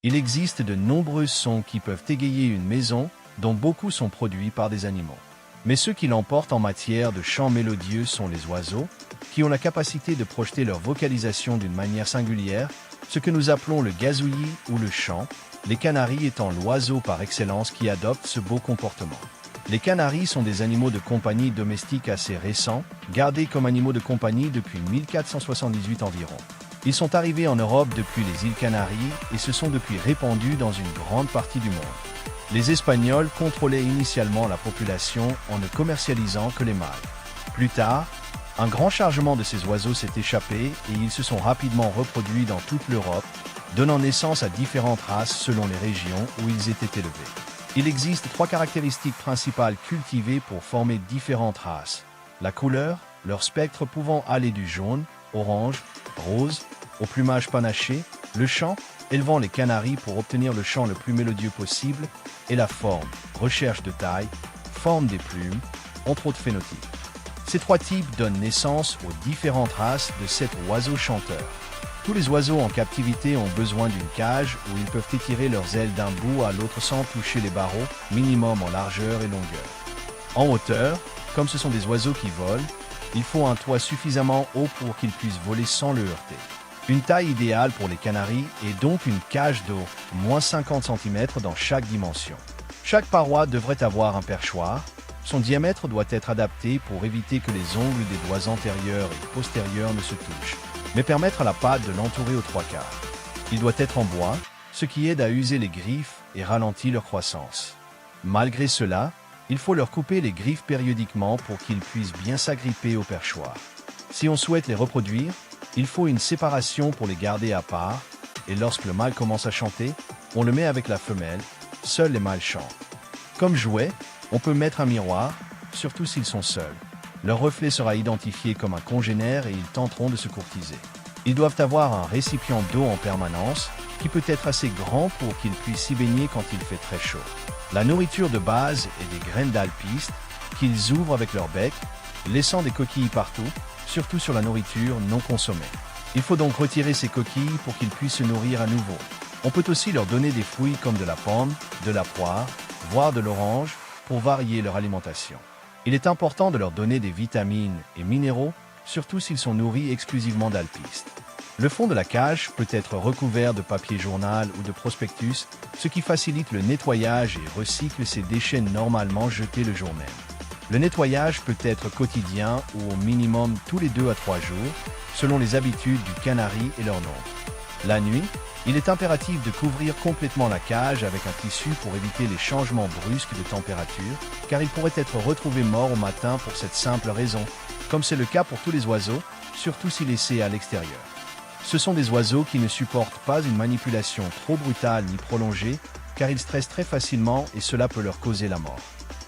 Il existe de nombreux sons qui peuvent égayer une maison, dont beaucoup sont produits par des animaux. Mais ceux qui l'emportent en matière de chants mélodieux sont les oiseaux, qui ont la capacité de projeter leur vocalisation d'une manière singulière, ce que nous appelons le gazouillis ou le chant, les canaris étant l'oiseau par excellence qui adopte ce beau comportement. Les canaris sont des animaux de compagnie domestiques assez récents, gardés comme animaux de compagnie depuis 1478 environ. Ils sont arrivés en Europe depuis les îles Canaries et se sont depuis répandus dans une grande partie du monde. Les Espagnols contrôlaient initialement la population en ne commercialisant que les mâles. Plus tard, un grand chargement de ces oiseaux s'est échappé et ils se sont rapidement reproduits dans toute l'Europe, donnant naissance à différentes races selon les régions où ils étaient élevés. Il existe 3 caractéristiques principales cultivées pour former différentes races. La couleur, leur spectre pouvant aller du jaune, orange, rose, au plumage panaché, le chant, élevant les canaris pour obtenir le chant le plus mélodieux possible, et la forme, recherche de taille, forme des plumes, entre autres phénotypes. Ces 3 types donnent naissance aux différentes races de cet oiseau chanteur. Tous les oiseaux en captivité ont besoin d'une cage où ils peuvent étirer leurs ailes d'un bout à l'autre sans toucher les barreaux, minimum en largeur et longueur. En hauteur, comme ce sont des oiseaux qui volent, il faut un toit suffisamment haut pour qu'ils puissent voler sans le heurter. Une taille idéale pour les canaris est donc une cage d'eau, moins 50 cm dans chaque dimension. Chaque paroi devrait avoir un perchoir. Son diamètre doit être adapté pour éviter que les ongles des doigts antérieurs et postérieurs ne se touchent, mais permettre à la pâte de l'entourer aux 3 quarts. Il doit être en bois, ce qui aide à user les griffes et ralentit leur croissance. Malgré cela, il faut leur couper les griffes périodiquement pour qu'ils puissent bien s'agripper au perchoir. Si on souhaite les reproduire, il faut une séparation pour les garder à part, et lorsque le mâle commence à chanter, on le met avec la femelle, seuls les mâles chantent. Comme jouet, on peut mettre un miroir, surtout s'ils sont seuls. Leur reflet sera identifié comme un congénère et ils tenteront de se courtiser. Ils doivent avoir un récipient d'eau en permanence, qui peut être assez grand pour qu'ils puissent s'y baigner quand il fait très chaud. La nourriture de base est des graines d'alpiste, qu'ils ouvrent avec leur bec, laissant des coquilles partout, surtout sur la nourriture non consommée. Il faut donc retirer ces coquilles pour qu'ils puissent se nourrir à nouveau. On peut aussi leur donner des fruits comme de la pomme, de la poire, voire de l'orange, pour varier leur alimentation. Il est important de leur donner des vitamines et minéraux, surtout s'ils sont nourris exclusivement d'alpistes. Le fond de la cage peut être recouvert de papier journal ou de prospectus, ce qui facilite le nettoyage et recycle ces déchets normalement jetés le jour même. Le nettoyage peut être quotidien ou au minimum tous les 2 à 3 jours, selon les habitudes du canari et leur nombre. La nuit, il est impératif de couvrir complètement la cage avec un tissu pour éviter les changements brusques de température, car il pourrait être retrouvé mort au matin pour cette simple raison, comme c'est le cas pour tous les oiseaux, surtout si laissés à l'extérieur. Ce sont des oiseaux qui ne supportent pas une manipulation trop brutale ni prolongée, car ils stressent très facilement et cela peut leur causer la mort.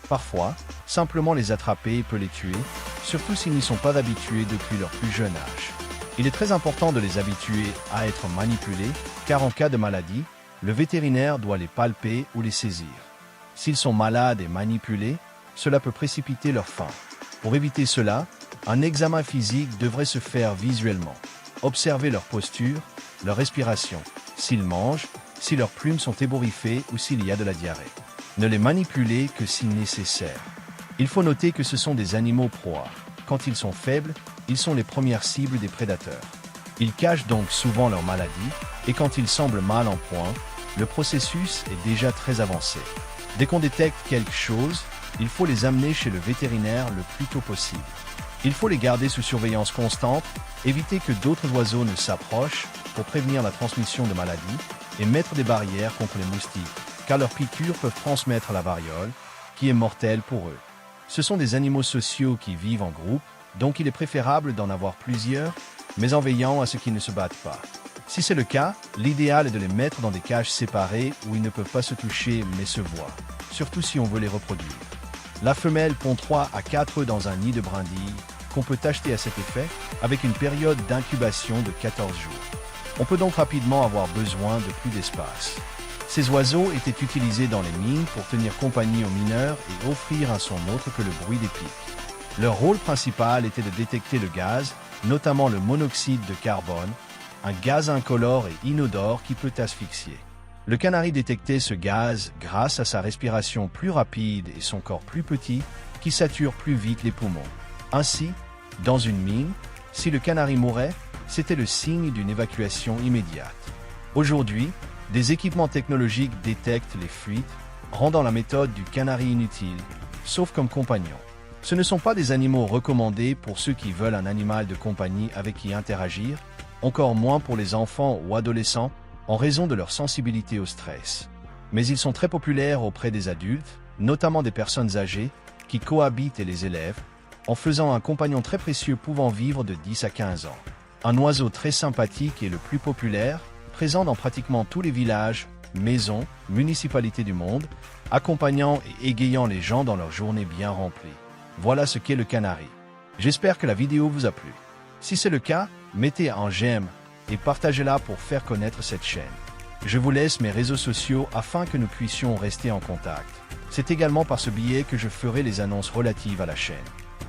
Parfois, simplement les attraper peut les tuer, surtout s'ils n'y sont pas habitués depuis leur plus jeune âge. Il est très important de les habituer à être manipulés, car en cas de maladie, le vétérinaire doit les palper ou les saisir. S'ils sont malades et manipulés, cela peut précipiter leur fin. Pour éviter cela, un examen physique devrait se faire visuellement. Observez leur posture, leur respiration, s'ils mangent, si leurs plumes sont ébouriffées ou s'il y a de la diarrhée. Ne les manipulez que si nécessaire. Il faut noter que ce sont des animaux proies. Quand ils sont faibles, ils sont les premières cibles des prédateurs. Ils cachent donc souvent leur maladie, et quand ils semblent mal en point, le processus est déjà très avancé. Dès qu'on détecte quelque chose, il faut les amener chez le vétérinaire le plus tôt possible. Il faut les garder sous surveillance constante, éviter que d'autres oiseaux ne s'approchent pour prévenir la transmission de maladies, et mettre des barrières contre les moustiques, car leurs piqûres peuvent transmettre la variole, qui est mortelle pour eux. Ce sont des animaux sociaux qui vivent en groupe, donc il est préférable d'en avoir plusieurs, mais en veillant à ce qu'ils ne se battent pas. Si c'est le cas, l'idéal est de les mettre dans des cages séparées où ils ne peuvent pas se toucher mais se voient, surtout si on veut les reproduire. La femelle pond 3 à 4 œufs dans un nid de brindilles, qu'on peut acheter à cet effet, avec une période d'incubation de 14 jours. On peut donc rapidement avoir besoin de plus d'espace. Ces oiseaux étaient utilisés dans les mines pour tenir compagnie aux mineurs et offrir un son autre que le bruit des pics. Leur rôle principal était de détecter le gaz, notamment le monoxyde de carbone, un gaz incolore et inodore qui peut asphyxier. Le canari détectait ce gaz grâce à sa respiration plus rapide et son corps plus petit qui sature plus vite les poumons. Ainsi, dans une mine, si le canari mourait, c'était le signe d'une évacuation immédiate. Aujourd'hui, des équipements technologiques détectent les fuites, rendant la méthode du canari inutile, sauf comme compagnon. Ce ne sont pas des animaux recommandés pour ceux qui veulent un animal de compagnie avec qui interagir, encore moins pour les enfants ou adolescents en raison de leur sensibilité au stress. Mais ils sont très populaires auprès des adultes, notamment des personnes âgées, qui cohabitent et les élèvent, en faisant un compagnon très précieux pouvant vivre de 10 à 15 ans. Un oiseau très sympathique et le plus populaire, présent dans pratiquement tous les villages, maisons, municipalités du monde, accompagnant et égayant les gens dans leur journée bien remplie. Voilà ce qu'est le canari. J'espère que la vidéo vous a plu. Si c'est le cas, mettez un j'aime et partagez-la pour faire connaître cette chaîne. Je vous laisse mes réseaux sociaux afin que nous puissions rester en contact. C'est également par ce biais que je ferai les annonces relatives à la chaîne.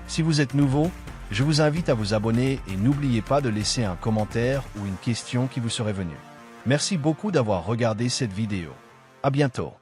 Si vous êtes nouveau, je vous invite à vous abonner et n'oubliez pas de laisser un commentaire ou une question qui vous serait venue. Merci beaucoup d'avoir regardé cette vidéo. À bientôt.